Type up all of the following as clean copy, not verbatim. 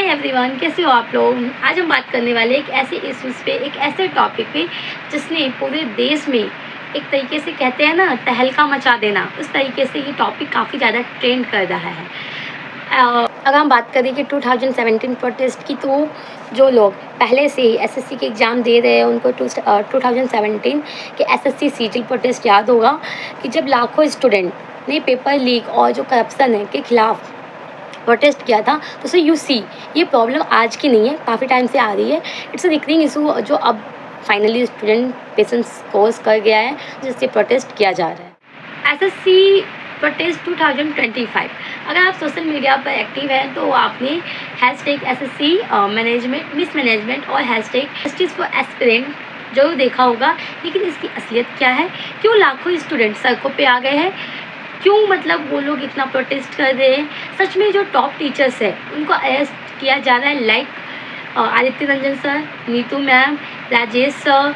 Hi everyone, कैसे हो आप लोग। आज हम बात करने वाले एक ऐसे इश्यूज़ पे, एक ऐसे टॉपिक पे जिसने पूरे देश में एक तरीके से कहते हैं ना तहलका मचा देना, उस तरीके से ये टॉपिक काफ़ी ज़्यादा ट्रेंड कर रहा है। अगर हम बात करें कि 2017 प्रोटेस्ट की, तो जो लोग पहले से ही एसएससी के एग्ज़ाम दे रहे हैं उनको 2017 के एसएससी सीजीएल प्रोटेस्ट याद होगा कि जब लाखों स्टूडेंट ने पेपर लीक और जो करप्शन है के खिलाफ प्रोटेस्ट किया था। तो सो यू सी, ये प्रॉब्लम आज की नहीं है, काफ़ी टाइम से आ रही है। इट्स अ रिकरिंग इशू जो अब फाइनली स्टूडेंट पेशेंस कोर्स कर गया है, जिससे प्रोटेस्ट किया जा रहा है। एसएससी प्रोटेस्ट 2025, अगर आप सोशल मीडिया पर एक्टिव हैं तो आपने हैशटैग एसएससी मैनेजमेंट मिसमैनेजमेंट और हैशटैग जस्टिस फॉर एस्पिरेंट जरूर देखा होगा। लेकिन इसकी असलियत क्या है, क्यों लाखों स्टूडेंट सड़कों पे आ गए हैं, क्यों मतलब वो लोग इतना प्रोटेस्ट कर रहे हैं। सच में जो टॉप टीचर्स है उनको अरेस्ट किया जा रहा है, like Aditya Ranjan sir, Neetu ma'am, Rajesh sir,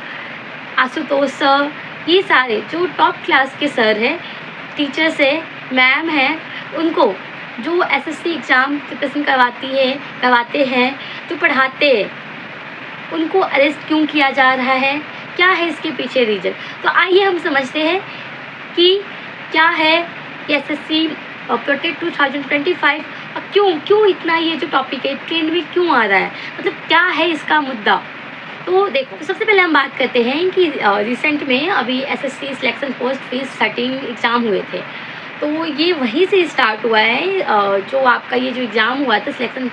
Ashutosh sir, ये सारे जो टॉप क्लास के सर हैं, टीचर्स है, मैम हैं, उनको जो एसएससी एग्ज़ाम प्रिपरेशन करवाते हैं, जो पढ़ाते हैं, उनको अरेस्ट क्यों किया जा रहा है, क्या है इसके पीछे रीज़न। तो आइए हम समझते हैं कि क्या है एसएससी प्रोटेस्ट 2025 और क्यों इतना ये जो टॉपिक है ट्रेंड में क्यों आ रहा है, मतलब क्या है इसका मुद्दा। तो देखो, सबसे पहले हम बात करते हैं कि रिसेंट में अभी SSC selection post phase 13 exam हुए थे। तो ये वहीं से स्टार्ट हुआ है। जो आपका ये जो एग्ज़ाम हुआ था सिलेक्शन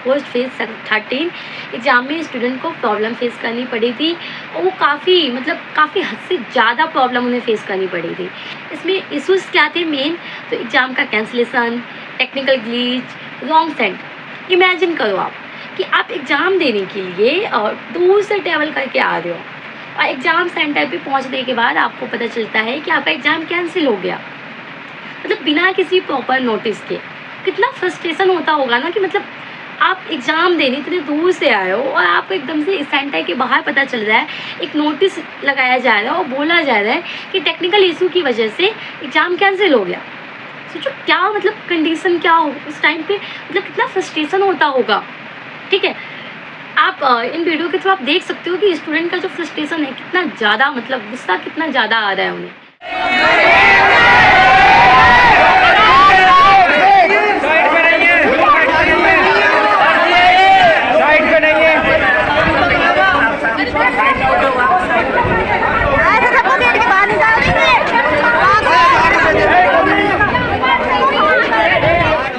पोस्ट फेज 13 एग्ज़ाम में स्टूडेंट को प्रॉब्लम फेस करनी पड़ी थी, और वो काफ़ी हद से ज़्यादा प्रॉब्लम उन्हें फेस करनी पड़ी थी। इसमें इश्यूज़ क्या थे मेन, तो एग्ज़ाम का cancellation, technical glitch, wrong centre. Imagine करो आप कि आप एग्ज़ाम देने के लिए दूर से ट्रैवल करके आ रहे हो और एग्ज़ाम सेंटर पे पहुंचने के बाद आपको पता चलता है कि आपका एग्ज़ाम कैंसिल हो गया, मतलब बिना किसी प्रॉपर नोटिस के। कितना फ्रस्ट्रेशन होता होगा ना कि मतलब आप एग्ज़ाम देने इतने दूर से आए हो और आपको एकदम से सेंटर के बाहर पता चल रहा है, एक नोटिस लगाया जा रहा है और बोला जा रहा है कि टेक्निकल इशू की वजह से एग्ज़ाम कैंसिल हो गया। सोचो क्या मतलब कंडीशन क्या हो उस टाइम पे, मतलब कितना फ्रस्ट्रेशन होता होगा। ठीक है, आप इन वीडियो के थ्रू आप देख सकते हो कि स्टूडेंट का जो फ्रस्ट्रेशन है कितना ज़्यादा, मतलब गुस्सा कितना ज़्यादा आ रहा है उन्हें।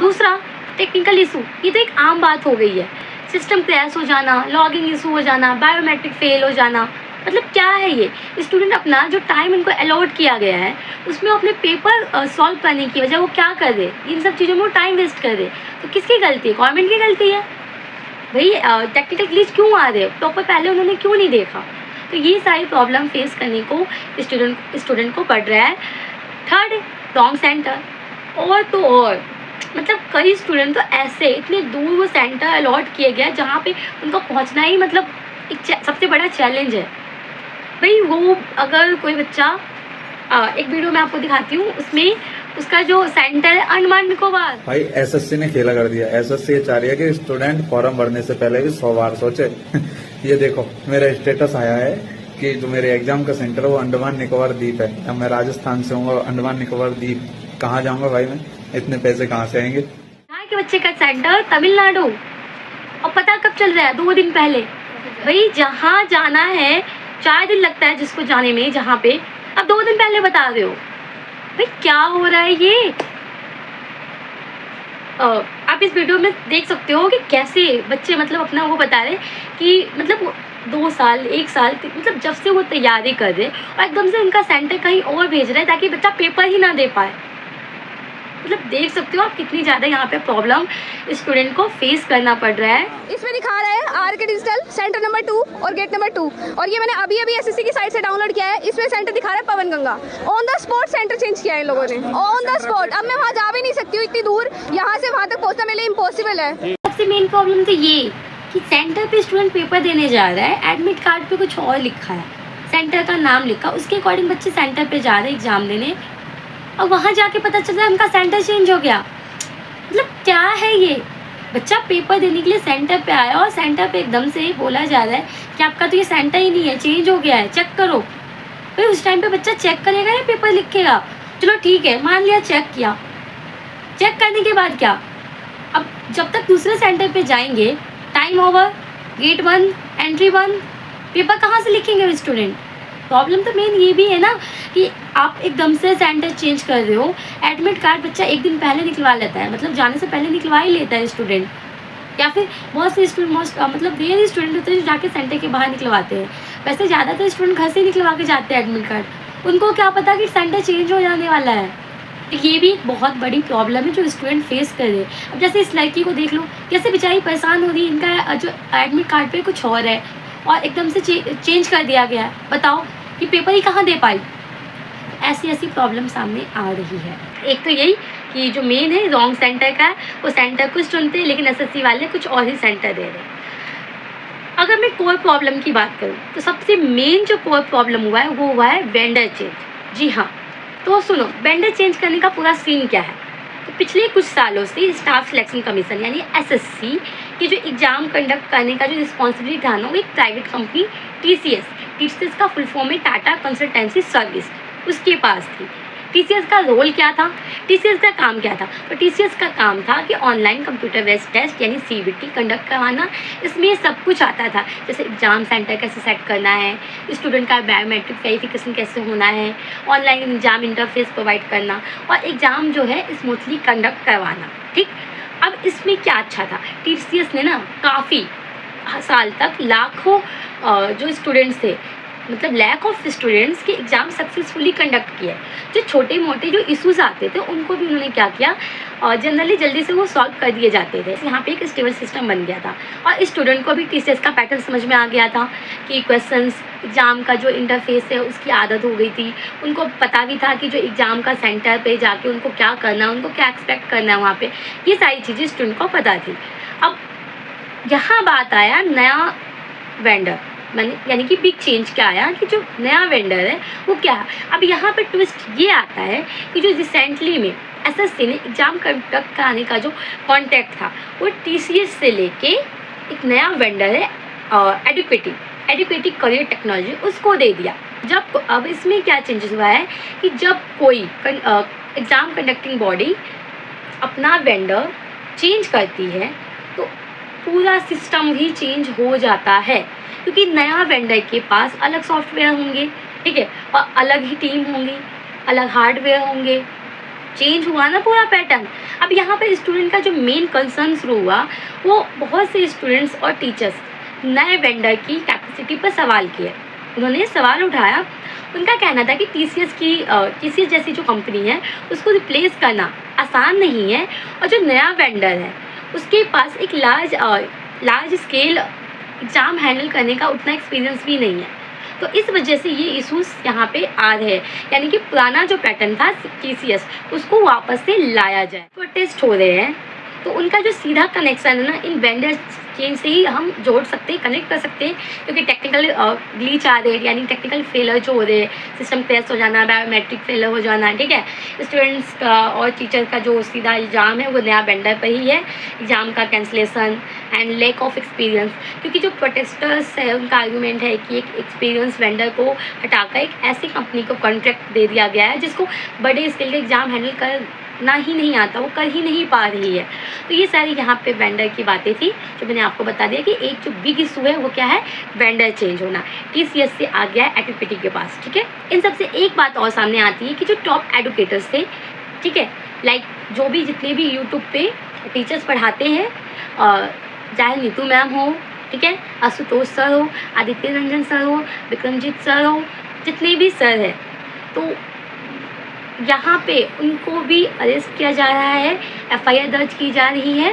दूसरा, टेक्निकल इशू, ये तो एक आम बात हो गई है। सिस्टम क्रैश हो जाना, लॉगिंग इशू हो जाना, बायोमेट्रिक फेल हो जाना, मतलब क्या है ये। स्टूडेंट अपना जो टाइम उनको अलॉट किया गया है उसमें अपने पेपर सॉल्व करने की वजह वो क्या कर दे, इन सब चीज़ों में वो टाइम वेस्ट कर दे। तो किसकी गलती है, गवर्नमेंट की गलती है भाई। टेक्निकल ग्लिच क्यों आ रहे, प्रॉपर पहले उन्होंने क्यों नहीं देखा। तो ये सारी प्रॉब्लम फेस करने को स्टूडेंट को पड़ रहा है। Third, wrong centre. और तो और मतलब कई स्टूडेंट तो ऐसे इतने दूर वो सेंटर अलॉट किए गया जहाँ पे उनको पहुँचना ही मतलब एक सबसे बड़ा चैलेंज है भाई। वो अगर कोई बच्चा एक वीडियो मैं आपको दिखाती हूँ, उसमें उसका जो सेंटर है अंडमान निकोबार। भाई एसएससी ने खेला कर दिया। एसएससी ये चाह रही है कि स्टूडेंट फॉर्म भरने से पहले भी 100 बार सोचे। ये देखो मेरा स्टेटस आया है कि जो मेरे एग्जाम का सेंटर है वो अंडमान निकोबार द्वीप है। अब मैं राजस्थान से हूँ, अंडमान निकोबार द्वीप कहाँ जाऊँगा भाई, मैं इतने पैसे कहाँ से आएंगे। यहाँ के बच्चे का सेंटर तमिलनाडु, और पता कब चल रहा है, 2 दिन पहले। भाई जहाँ जाना है 4 दिन लगता है जिसको जाने में, जहाँ पे अब 2 दिन पहले बता रहे हो। भाई क्या हो रहा है ये। आप इस वीडियो में देख सकते हो कि कैसे बच्चे मतलब अपना वो बता रहे कि मतलब 2 साल 1 साल मतलब जब से वो तैयारी कर रहे और एकदम से उनका सेंटर कहीं और भेज रहे हैं ताकि बच्चा पेपर ही ना दे पाए। मतलब देख सकते हो आप कितनी ज़्यादा यहाँ पे प्रॉब्लम स्टूडेंट को फेस करना पड़ रहा है। इसमें दिखा रहा है आर.के. डिजिटल सेंटर नंबर 2 और गेट नंबर 2, और ये मैंने अभी एसएससी की साइट से डाउनलोड किया है। इसमें सेंटर दिखा रहा है Pawan Ganga. On the spot centre change किया है इन लोगों ने, ऑन द स्पॉट। अब मैं वहाँ जा भी नहीं सकती हूँ, इतनी दूर यहाँ से वहाँ तक पहुँचना मेरे लिए इम्पॉसिबल है। सबसे मेन प्रॉब्लम तो ये कि सेंटर पे स्टूडेंट पेपर देने जा रहा है, एडमिट कार्ड पे कुछ और लिखा है, सेंटर का नाम लिखा, उसके अकॉर्डिंग बच्चे सेंटर पे जा रहे हैं एग्जाम देने, और वहाँ जाके पता चल रहा है उनका सेंटर चेंज हो गया। मतलब क्या है ये। बच्चा पेपर देने के लिए सेंटर पे आया और सेंटर पे एकदम से बोला जा रहा है कि आपका तो ये सेंटर ही नहीं है, चेंज हो गया है, चेक करो। भाई उस टाइम पे बच्चा चेक करेगा या पेपर लिखेगा? चलो ठीक है, मान लिया चेक किया, चेक करने के बाद क्या? अब जब तक दूसरे सेंटर पे जाएंगे, टाइम ओवर, गेट बंद, एंट्री बंद, पेपर कहाँ से लिखेंगे स्टूडेंट? प्रॉब्लम तो मेन ये भी है ना कि आप एकदम से सेंटर चेंज कर रहे हो। एडमिट कार्ड बच्चा एक दिन पहले निकलवा लेता है, मतलब जाने से पहले निकलवा ही लेता है स्टूडेंट, या फिर बहुत से स्टूडेंट मतलब रियल स्टूडेंट होते हैं जो जाके सेंटर के बाहर निकलवाते हैं। वैसे ज़्यादातर स्टूडेंट घर से निकलवा के जाते हैं एडमिट कार्ड, उनको क्या पता कि सेंटर चेंज हो जाने वाला है। तो ये भी एक बहुत बड़ी प्रॉब्लम है जो स्टूडेंट फेस कर रहे हैं। अब जैसे इस लड़की को देख लो, कैसे बेचारी परेशान हो रही है, इनका जो एडमिट कार्ड पे कुछ और है और एकदम से चेंज कर दिया गया है। बताओ कि पेपर ही कहाँ दे पाई? ऐसी ऐसी प्रॉब्लम सामने आ रही है। एक तो यही कि जो मेन है रॉन्ग सेंटर का है, वो सेंटर कुछ चुनते हैं लेकिन एसएससी वाले कुछ और ही सेंटर दे रहे हैं। अगर मैं कोर प्रॉब्लम की बात करूँ तो सबसे मेन जो कोर प्रॉब्लम हुआ है वो हुआ है वेंडर चेंज। जी हाँ, तो सुनो, वेंडर चेंज करने का पूरा सीन क्या है। तो पिछले कुछ सालों से स्टाफ सिलेक्शन कमीशन यानी एसएससी की जो एग्ज़ाम कंडक्ट करने का जो रिस्पॉन्सिबिलिटी था ना, वो एक प्राइवेट कंपनी टीसीएस का फुल फॉर्म है टाटा कंसल्टेंसी सर्विस, उसके पास थी। टीसीएस का रोल क्या था, टीसीएस का काम क्या था? तो टीसीएस का काम था कि ऑनलाइन कंप्यूटर बेस्ड टेस्ट यानी सीबीटी कंडक्ट करवाना। इसमें सब कुछ आता था, जैसे एग्ज़ाम सेंटर कैसे सेट करना है, स्टूडेंट का बायोमेट्रिक वेरिफिकेशन कैसे होना है, ऑनलाइन एग्ज़ाम इंटरफेस प्रोवाइड करना और एग्ज़ाम जो है स्मूथली कंडक्ट करवाना। ठीक, अब इसमें क्या अच्छा था, टीसीएस ने ना काफ़ी साल तक लाखों जो स्टूडेंट्स थे, मतलब लैक ऑफ स्टूडेंट्स के एग्ज़ाम सक्सेसफुली कंडक्ट किए। जो छोटे मोटे जो इश्यूज़ आते थे उनको भी उन्होंने क्या किया, जनरली जल्दी से वो सॉल्व कर दिए जाते थे। यहाँ पे एक स्टेबल सिस्टम बन गया था और स्टूडेंट को भी टीसीएस का पैटर्न समझ में आ गया था कि क्वेश्चंस एग्ज़ाम का जो इंटरफेस है उसकी आदत हो गई थी। उनको पता भी था कि जो एग्ज़ाम का सेंटर पे जाके उनको क्या करना है, उनको क्या एक्सपेक्ट करना है वहाँ पे, ये सारी चीज़ें स्टूडेंट को पता थी। अब यहाँ बात आया नया वेंडर, यानी कि बिग चेंज क्या आया कि जो नया वेंडर है वो क्या है। अब यहाँ पे ट्विस्ट ये आता है कि जो रिसेंटली में एसएससी ने एग्ज़ाम कंडक्ट कराने का जो कॉन्ट्रैक्ट था वो टीसीएस से लेके एक नया वेंडर है एडुकेटिव करियर टेक्नोलॉजी, उसको दे दिया। जब अब इसमें क्या चेंजेस हुआ है कि जब कोई एग्ज़ाम कंडक्टिंग बॉडी अपना वेंडर चेंज करती है तो पूरा सिस्टम ही चेंज हो जाता है, क्योंकि नया वेंडर के पास अलग सॉफ्टवेयर होंगे, ठीक है, और अलग ही टीम होंगी, अलग हार्डवेयर होंगे। चेंज हुआ ना पूरा पैटर्न। अब यहाँ पर स्टूडेंट का जो मेन कंसर्न शुरू हुआ, वो बहुत से स्टूडेंट्स और टीचर्स नए वेंडर की कैपेसिटी पर सवाल किए। उन्होंने सवाल उठाया, उनका कहना था कि टीसीएस जैसी जो कंपनी है उसको रिप्लेस करना आसान नहीं है और जो नया वेंडर है उसके पास एक लार्ज स्केल एग्ज़ाम हैंडल करने का उतना एक्सपीरियंस भी नहीं है। तो इस वजह से ये इशूज़ यहाँ पे आ रहे हैं, यानी कि पुराना जो पैटर्न था टीसीएस उसको वापस से लाया जाए। प्रोटेस्ट हो रहे हैं तो उनका जो सीधा कनेक्शन है ना इन वेंडर चेंज से ही हम जोड़ सकते हैं, कनेक्ट कर सकते हैं, क्योंकि टेक्निकल ग्लिच आ रहे हैं, यानी टेक्निकल फेलर जो हो रहे हैं, सिस्टम क्रैश हो जाना, बायोमेट्रिक फेलर हो जाना, ठीक है। स्टूडेंट्स का और टीचर का जो सीधा इल्ज़ाम है वो नया वेंडर पर ही है, एग्ज़ाम का cancellation and lack of experience. क्योंकि जो प्रोटेस्टर्स है उनका आर्गूमेंट है कि एक एक्सपीरियंस वेंडर को हटाकर एक ऐसी कंपनी को कॉन्ट्रैक्ट दे दिया गया है जिसको बड़े स्केल के एग्ज़ाम हैंडल करना ही नहीं आता, वो कर ही नहीं पा रही है। तो ये सारी यहाँ पे वेंडर की बातें थी जो मैंने आपको बता दिया कि एक जो बिग इशू है वो क्या है, वेंडर चेंज होना। टीसीएस से आ गया है एडुकेटी के पास, ठीक है। इन सबसे एक बात और सामने आती है कि जो टॉप एडुकेटर्स थे, ठीक है, लाइक जो भी जितने भी यूट्यूब पे टीचर्स पढ़ाते हैं, चाहे नीतू मैम हो, ठीक है, आशुतोष सर हो, आदित्य रंजन सर हो, विक्रमजीत सर हो, जितने भी सर हैं, तो यहाँ पे उनको भी अरेस्ट किया जा रहा है, एफआईआर दर्ज की जा रही है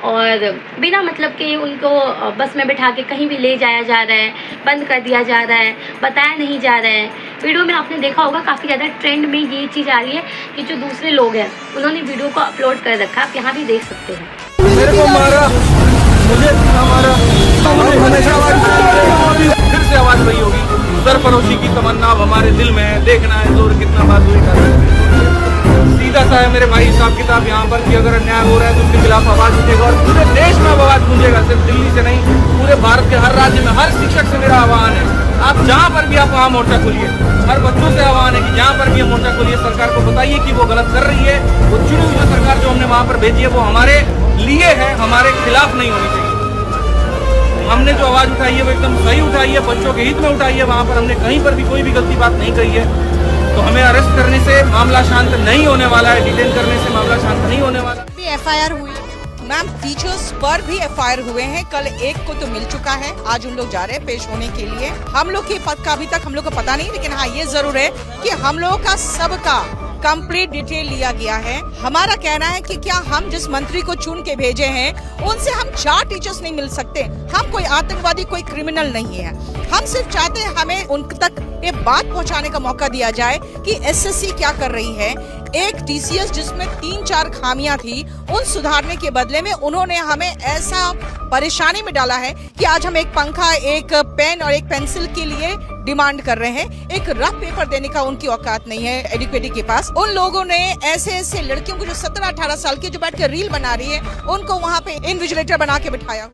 और बिना मतलब के उनको बस में बिठा के कहीं भी ले जाया जा रहा है, बंद कर दिया जा रहा है, बताया नहीं जा रहा है। वीडियो में आपने देखा होगा काफ़ी ज़्यादा ट्रेंड में ये चीज़ आ रही है कि जो दूसरे लोग हैं उन्होंने वीडियो को अपलोड कर रखा है, आप यहाँ भी देख सकते हैं। मेरे को मारा, मुझे हमारा फिर से आवाज़ वही होगी, सरफरोशी की तमन्ना अब हमारे दिल में है, देखना है जोर कितना बात हुई कर रहे हैं। सीधा होता है मेरे भाई हिसाब किताब यहाँ पर कि अगर अन्याय हो रहा है तो उसके खिलाफ आवाज उठेगा और पूरे देश में आवाज गूंजेगा, सिर्फ दिल्ली से नहीं, पूरे भारत के हर राज्य में हर शिक्षक से मेरा आह्वान है, आप जहाँ पर भी आप वहाँ मोर्चा खोलिए। हर बच्चों से आह्वान है कि जहाँ पर भी ये मोर्चा खोलिए, सरकार को बताइए कि वो गलत कर रही है, वो चुनी हुई सरकार जो हमने वहाँ पर भेजी है वो हमारे लिए है, हमारे खिलाफ नहीं होनी चाहिए। हमने जो आवाज उठाई है वो एकदम सही उठाई है, बच्चों के हित में उठाई है, वहाँ पर हमने कहीं पर भी कोई भी गलती बात नहीं कही है। तो हमें अरेस्ट करने से मामला शांत नहीं होने वाला है, डिटेन करने से मामला शांत नहीं होने वाला। भी एफआईआर हुई मैम, टीचर्स पर भी एफआईआर हुए हैं, कल एक को तो मिल चुका है, आज उन लोग जा रहे हैं पेश होने के लिए। हम लोग के पद का अभी तक हम लोग को पता नहीं, लेकिन हाँ ये जरूर है कि हम लोगों का सबका कंप्लीट डिटेल लिया गया है। हमारा कहना है कि क्या हम जिस मंत्री को चुन के भेजे हैं उनसे हम 4 टीचर्स नहीं मिल सकते? हम कोई आतंकवादी, कोई क्रिमिनल नहीं है, हम सिर्फ चाहते हैं हमें उन तक ये बात पहुंचाने का मौका दिया जाए कि एसएससी क्या कर रही है। एक टीसीएस जिसमें 3-4 खामियां थी, उन सुधारने के बदले में उन्होंने हमें ऐसा परेशानी में डाला है कि आज हम एक पंखा, एक पेन और एक पेंसिल के लिए डिमांड कर रहे हैं। एक रफ पेपर देने का उनकी औकात नहीं है एडुकेटी के पास। उन लोगों ने ऐसे लड़कियों को जो 17-18 साल की जो बैठ कर रील बना रही है, उनको वहाँ पे इन्विजिलेटर बना के बिठाया।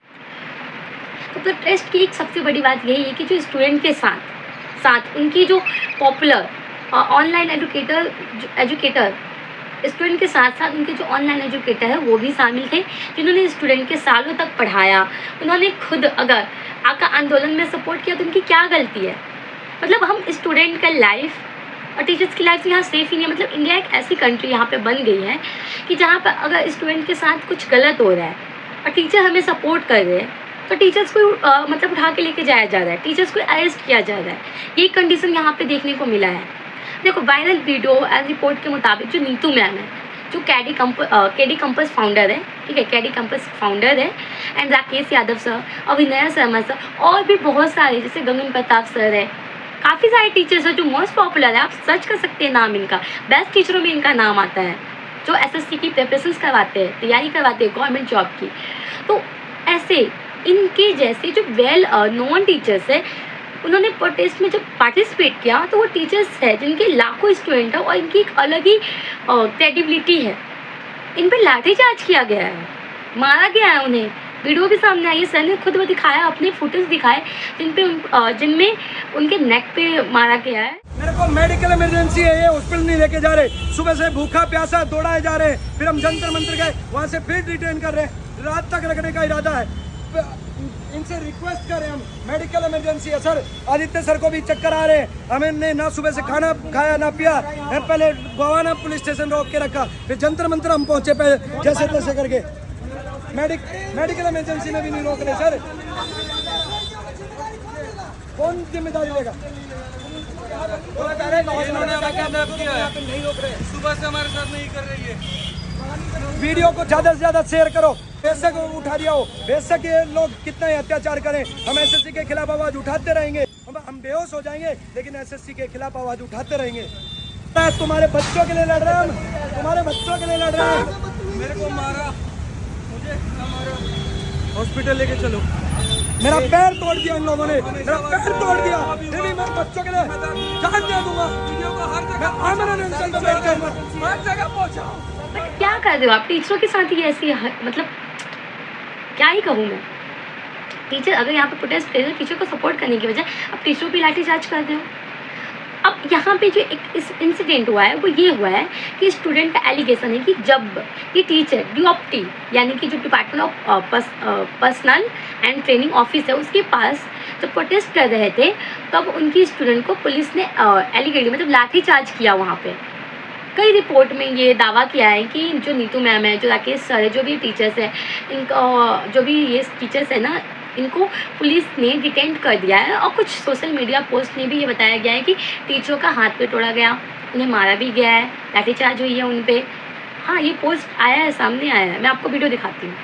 तो टेस्ट की एक सबसे बड़ी बात यही है कि जो स्टूडेंट के साथ उनकी जो पॉपुलर ऑनलाइन एजुकेटर स्टूडेंट के साथ साथ उनके जो ऑनलाइन एजुकेटर है वो भी शामिल थे, जिन्होंने स्टूडेंट के सालों तक पढ़ाया। उन्होंने खुद अगर आका आंदोलन में सपोर्ट किया तो उनकी क्या गलती है? मतलब हम स्टूडेंट का लाइफ और टीचर्स की लाइफ यहाँ सेफ ही नहीं है। मतलब इंडिया एक ऐसी कंट्री यहाँ पे बन गई है कि जहाँ पर अगर स्टूडेंट के साथ कुछ गलत हो रहा है और टीचर हमें सपोर्ट कर रहे हैं तो टीचर्स को मतलब उठा के लेके जाया जा रहा है, टीचर्स को अरेस्ट किया जा रहा है। ये कंडीशन यहाँ पे देखने को मिला है। देखो, वायरल वीडियो एज रिपोर्ट के मुताबिक जो नीतू मैम है, जो केडी कैंपस फाउंडर है, ठीक है, केडी कैंपस फाउंडर है, एंड राकेश यादव सर, अभिनय शर्मा सर और भी बहुत सारे, जैसे गगन प्रताप सर है, काफ़ी सारे टीचर्स हैं जो मोस्ट पॉपुलर है। आप सर्च कर सकते हैं नाम इनका, बेस्ट टीचरों में इनका नाम आता है, जो एसएससी की प्रिपरेशंस करवाते हैं, तैयारी करवाते हैं गवर्नमेंट जॉब की। तो ऐसे इनके जैसे जो वेल नोन टीचर्स है, उन्होंने प्रोटेस्ट में जब पार्टिसिपेट किया तो वो टीचर्स है जिनके लाखों स्टूडेंट हैं और इनकी एक अलग ही क्रेडिबिलिटी है। इन पर लाठीचार्ज किया गया है, मारा गया है उन्हें। वीडियो भी सामने आई है, सर ने खुद वो दिखाया, अपने फुटेज दिखाए जिनमें उनके नेक पे मारा गया है। मेरे को मेडिकल इमरजेंसी है, ये हॉस्पिटल नहीं लेके जा रहे, सुबह से भूखा प्यासा दौड़ाए जा रहे हैं, फिर हम जंतर मंतर गए, वहाँ से फिर डिटेन कर रहे हैं, रात तक रखने का इरादा है। इनसे रिक्वेस्ट करें हम, मेडिकल इमरजेंसी है सर। आदित्य सर को भी चक्कर आ रहे हैं, हमने ना सुबह से खाना खाया ना पिया, पहले गोवाना पुलिस स्टेशन रोक के रखा, फिर जंतर मंतर हम पहुंचे पे जैसे तैसे करके। मेडिकल इमरजेंसी में भी नहीं रोक रहे सर, कौन जिम्मेदारी लेगा? नहीं रोक रहे, सुबह से हमारे साथ नहीं कर रही है। वीडियो को ज्यादा से ज्यादा शेयर करो, बेशक उठा दिया हो, बेशक ये लोग कितना ही अत्याचार करें, हम एसएससी के खिलाफ आवाज उठाते रहेंगे। हम बेहोश हो जाएंगे लेकिन एसएससी के खिलाफ आवाज उठाते रहेंगे। तुम्हारे बच्चों के लिए लड़ रहे हैं, तुम्हारे बच्चों के लिए लड़ रहे हैं। मेरे को मारा, मुझे मारा, हॉस्पिटल लेके चलो। मेरा पैर तोड़ दिया इन लोगों ने, मेरा पैर तोड़ दिया, फिर भी मैं बच्चों के लिए जान दे दूंगा। हर जगह पहुंचाऊं। बट क्या कर रहे हो आप टीचरों के साथ ही ऐसी, मतलब क्या ही कहूँ मैं। टीचर अगर यहाँ पे प्रोटेस्ट कर रहे हो टीचर को सपोर्ट करने की बजाय अब टीचरों पे लाठीचार्ज कर रहे हो। अब यहाँ पे जो एक इस इंसिडेंट हुआ है वो ये हुआ है कि स्टूडेंट का एलिगेशन है कि जब ये टीचर DOPT यानी कि जो department of personal and training office है उसके पास जब प्रोटेस्ट कर रहे थे तब उनकी स्टूडेंट को पुलिस ने एलिगेट मतलब लाठीचार्ज किया। वहाँ पे कई रिपोर्ट में ये दावा किया है कि जो नीतू मैम है, जो राकेश सर है, जो भी टीचर्स है, इनका जो भी ये टीचर्स है ना, इनको पुलिस ने डिटेन कर दिया है। और कुछ सोशल मीडिया पोस्ट में भी ये बताया गया है कि टीचरों का हाथ पे तोड़ा गया, उन्हें मारा भी गया है, लाठीचार्ज हुई है उन पे। हाँ, ये पोस्ट आया है, सामने आया है, मैं आपको वीडियो दिखाती हूँ।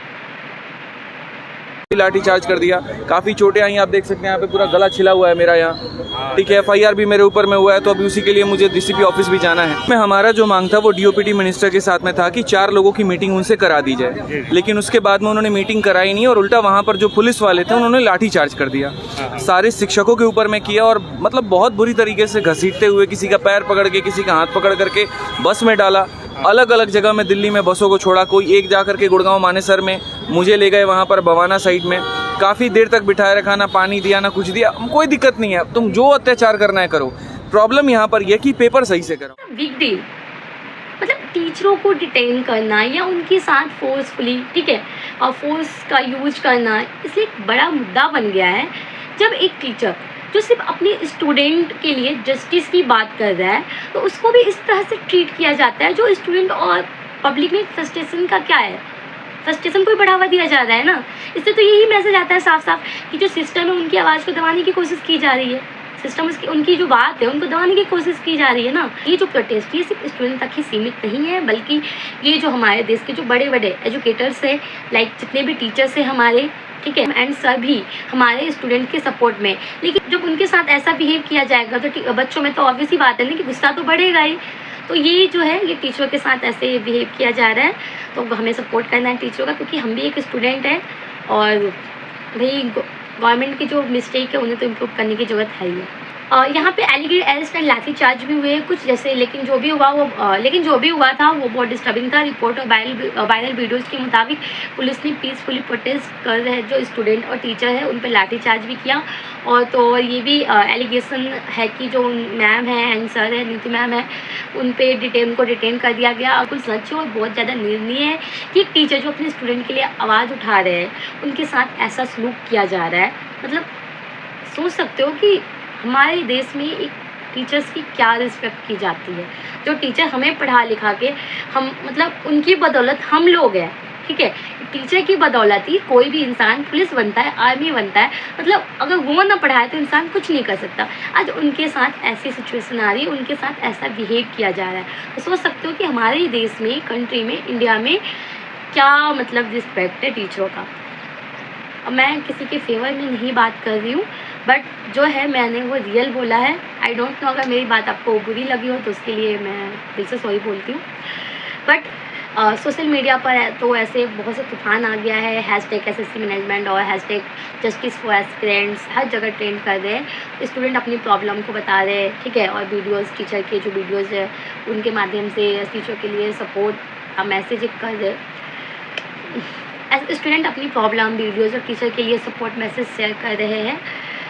लाठी चार्ज कर दिया, काफी चोटें आई, आप देख सकते हैं यहाँ पे पूरा गला छिला हुआ है मेरा यहाँ, ठीक है। FIR भी मेरे ऊपर में हुआ है, तो अभी उसी के लिए मुझे DCP ऑफिस भी जाना है। मैं हमारा जो मांग था वो DOPT मिनिस्टर के साथ में था कि 4 लोगों की मीटिंग उनसे करा दी जाए, लेकिन उसके बाद में उन्होंने मीटिंग कराई नहीं और उल्टा वहाँ पर जो पुलिस वाले थे उन्होंने लाठी चार्ज कर दिया, सारे शिक्षकों के ऊपर में किया और मतलब बहुत बुरी तरीके से घसीटते हुए किसी का पैर पकड़ के, किसी का हाथ पकड़ करके बस में डाला। अलग अलग जगह में दिल्ली में बसों को छोड़ा, कोई एक जा करके गुड़गांव मानेसर में मुझे ले गए, वहाँ पर बवाना साइड में काफ़ी देर तक बिठाए रखा, ना पानी दिया ना कुछ दिया। कोई दिक्कत नहीं है, तुम जो अत्याचार करना है करो, प्रॉब्लम यहाँ पर यह कि पेपर सही से करो। बिग डील मतलब टीचरों को डिटेन करना या उनके साथ फोर्सफुली, ठीक है, और फोर्स का यूज करना इसलिए एक बड़ा मुद्दा बन गया है। जब एक टीचर जो सिर्फ अपने स्टूडेंट के लिए जस्टिस की बात कर रहा है तो उसको भी इस तरह से ट्रीट किया जाता है, जो स्टूडेंट और पब्लिक में फ्रस्ट्रेशन का क्या है, फ्रस्ट्रेशन को ही बढ़ावा दिया जा रहा है ना। इससे तो यही मैसेज आता है साफ साफ कि जो सिस्टम है उनकी आवाज़ को दबाने की कोशिश की जा रही है, सिस्टम उसकी उनकी जो बात है उनको दबाने की कोशिश की जा रही है ना। ये जो प्रोटेस्ट ये सिर्फ स्टूडेंट तक ही सीमित नहीं है, बल्कि ये जो हमारे देश के जो बड़े बड़े एजुकेटर्स हैं, लाइक जितने भी टीचर्स हैं हमारे, ठीक है, एंड सभी हमारे स्टूडेंट के सपोर्ट में। लेकिन जब उनके साथ ऐसा बिहेव किया जाएगा तो बच्चों में तो ऑब्वियस ही बात है ना कि गुस्सा तो बढ़ेगा ही। तो ये जो है ये टीचरों के साथ ऐसे बिहेव किया जा रहा है, तो हमें सपोर्ट करना है टीचरों का, क्योंकि हम भी एक स्टूडेंट हैं और भाई गवर्नमेंट की जो मिस्टेक है उन्हें तो इम्प्रूव करने की ज़रूरत है ही है। यहाँ पे एलिगेड अरेस्ट एंड लाठी चार्ज भी हुए कुछ जैसे, लेकिन जो भी हुआ था वो बहुत डिस्टर्बिंग था। रिपोर्ट और वायरल वीडियोज़ के मुताबिक पुलिस ने पीसफुली प्रोटेस्ट कर रहे जो स्टूडेंट और टीचर है उन पर लाठी चार्ज भी किया। और तो ये भी एलिगेशन है कि जो मैम है एंड सर है, नीति मैम है, उन पे उनको डिटेन कर दिया गया। और कुछ सच और बहुत ज़्यादा निर्णय है कि एक टीचर जो अपने स्टूडेंट के लिए आवाज़ उठा रहे हैं उनके साथ ऐसा सलूक किया जा रहा है। मतलब सोच सकते हो कि हमारे देश में एक टीचर्स की क्या रिस्पेक्ट की जाती है। जो टीचर हमें पढ़ा लिखा के हम मतलब उनकी बदौलत हम लोग हैं, ठीक है, टीचर की बदौलत ही कोई भी इंसान पुलिस बनता है, आर्मी बनता है। मतलब अगर वो ना पढ़ाए तो इंसान कुछ नहीं कर सकता। आज उनके साथ ऐसी सिचुएशन आ रही है, उनके साथ ऐसा बिहेव किया जा रहा है। तो सोच सकते हो कि हमारे देश में, कंट्री में, इंडिया में क्या मतलब रिस्पेक्ट है टीचरों का। अब मैं किसी के फेवर में नहीं बात कर रही हूँ, बट जो है मैंने वो रियल बोला है। आई डोंट नो अगर मेरी बात आपको बुरी लगी हो तो उसके लिए मैं दिल से सॉरी बोलती हूँ। बट सोशल मीडिया पर तो ऐसे बहुत से तूफान आ गया है, हैशटैग SSC मैनेजमेंट और हैशटैग जस्टिस फॉर एस्पिरेंट्स हर जगह ट्रेंड कर रहे हैं। स्टूडेंट अपनी प्रॉब्लम को बता रहे हैं, ठीक है, और वीडियोज़ टीचर के जो वीडियोज़ है उनके माध्यम से टीचर के लिए सपोर्ट का मैसेज कर रहे। स्टूडेंट अपनी प्रॉब्लम वीडियोज़ और टीचर के लिए सपोर्ट मैसेज शेयर कर रहे हैं।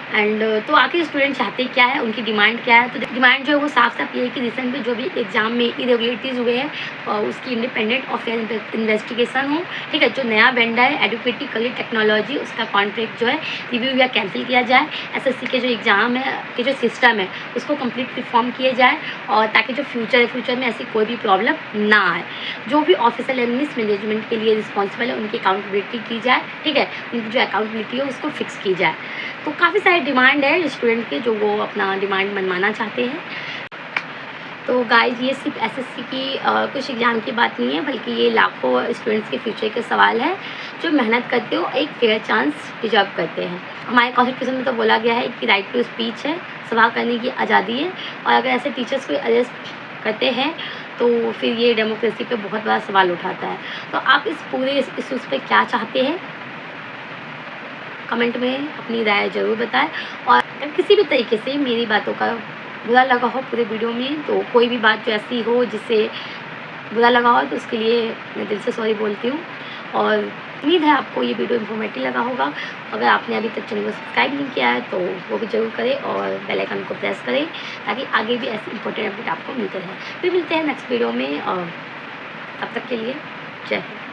एंड तो आखिर स्टूडेंट चाहते क्या है, उनकी डिमांड क्या है? तो डिमांड जो है वो साफ साफ ये है कि रिसेंट में जो भी एग्ज़ाम में इरेगुलरिटीज़ हुए हैं उसकी इंडिपेंडेंट और फेयर इन्वेस्टिगेशन हो, ठीक है। जो नया वेंडर है एडुकेटिव कली टेक्नोलॉजी, उसका कॉन्ट्रैक्ट जो है रिव्यू या कैंसिल किया जाए। SSC के जो एग्ज़ाम है के जो सिस्टम है उसको कम्प्लीट रिफॉर्म किए जाए, और ताकि जो फ्यूचर में ऐसी कोई भी प्रॉब्लम ना आए। जो भी ऑफिसर है मिस मैनेजमेंट के लिए रिस्पॉन्सिबल है उनकी अकाउंटेबिलिटी की जाए, ठीक है, उनकी जो अकाउंटेबिलिटी है उसको फिक्स की जाए। तो काफ़ी सारे डिमांड है स्टूडेंट के जो वो अपना डिमांड मनवाना चाहते हैं। तो गाइज ये सिर्फ SSC की कुछ एग्ज़ाम की बात नहीं है, बल्कि ये लाखों स्टूडेंट्स के फ्यूचर के सवाल है जो मेहनत करते हो एक फेयर चांस डिजर्व करते हैं। हमारे कॉन्स्टिट्यूशन में तो बोला गया है कि राइट टू स्पीच है, सवाल करने की आज़ादी है, और अगर ऐसे टीचर्स को अरेस्ट करते हैं तो फिर ये डेमोक्रेसी पे बहुत बड़ा सवाल उठाता है। तो आप इस पूरे इश्यूज़ पे क्या चाहते हैं कमेंट में अपनी राय ज़रूर बताएं। और अगर किसी भी तरीके से मेरी बातों का बुरा लगा हो पूरे वीडियो में, तो कोई भी बात जो ऐसी हो जिससे बुरा लगा हो तो उसके लिए मैं दिल से सॉरी बोलती हूँ। और उम्मीद है आपको ये वीडियो इन्फॉर्मेटिव लगा होगा। अगर आपने अभी तक चैनल को सब्सक्राइब नहीं किया है तो वो भी ज़रूर करें और बेल आइकन को प्रेस करें ताकि आगे भी ऐसी इंपॉर्टेंट अपडेट आपको मिलते रहे। फिर मिलते हैं नेक्स्ट वीडियो में, और तब तक के लिए जय हिंद।